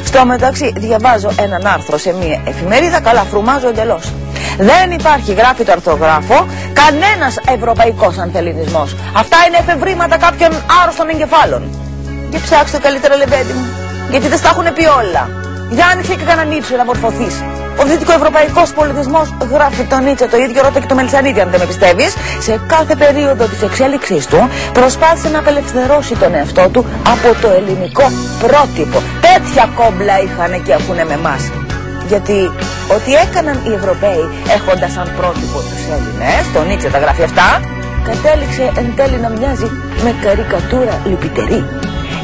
Στο μεταξύ διαβάζω έναν άρθρο σε μια εφημερίδα, καλά φρουμάζω εντελώς. Δεν υπάρχει, γράφει το αρθρογράφο, κανένας ευρωπαϊκός ανθεληνισμός. Αυτά είναι εφευρήματα κάποιων άρρωστων εγκεφάλων. Και ψάξτε καλύτερα, λεβέντη μου, γιατί δεν στα έχουν πει όλα. Για άνοιξε και κανέναν ύψο να μορφωθείς. Ο δυτικοευρωπαϊκός πολιτισμός, γράφει τον Νίτσε, το ίδιο ρώτα και το Μελισανίδη αν δεν με πιστεύεις, σε κάθε περίοδο της εξέλιξής του προσπάθησε να απελευθερώσει τον εαυτό του από το ελληνικό πρότυπο. Τέτοια κόμπλα είχαν και έχουν με εμάς. Γιατί ό,τι έκαναν οι Ευρωπαίοι έχοντας σαν πρότυπο τους Έλληνες, το Νίτσε τα γράφει αυτά, κατέληξε εν τέλει να μοιάζει με καρικατούρα λυπητερή.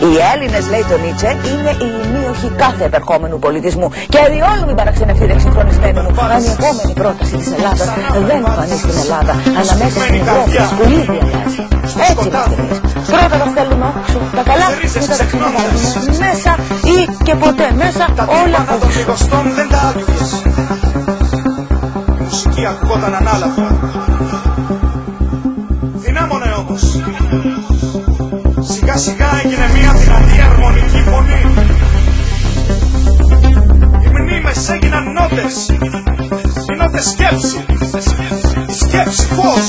Οι Έλληνες, λέει το Νίτσε, είναι οι ημίοχοι κάθε επερχόμενου πολιτισμού. Και διόλου μην παραξενευτείτε, εξυγχρονισμένοι μου, αν η επόμενη πρόταση της Ελλάδας δεν φανεί στην Ελλάδα, αλλά μέσα στην Ευρώπη που ήδη αλλάζει. Έτσι είμαστε εμείς. Πρώτα τα στέλνουμε όξω τα καλά, μετά τα ξαναβάλουμε μέσα ή και ποτέ μέσα όλα όξω. Η μουσική ακούγονταν ανάλαφρα. Δυνάμωνε όμως. Σιγά σιγά έγινε μια δυνατή αρμονική φωνή. Οι μνήμες έγιναν νότες. Οι νότες σκέψη. Η σκέψη φως.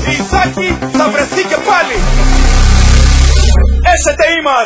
Η Ιθάκη θα βρεθεί και πάλι. Έσετε ήμαρ.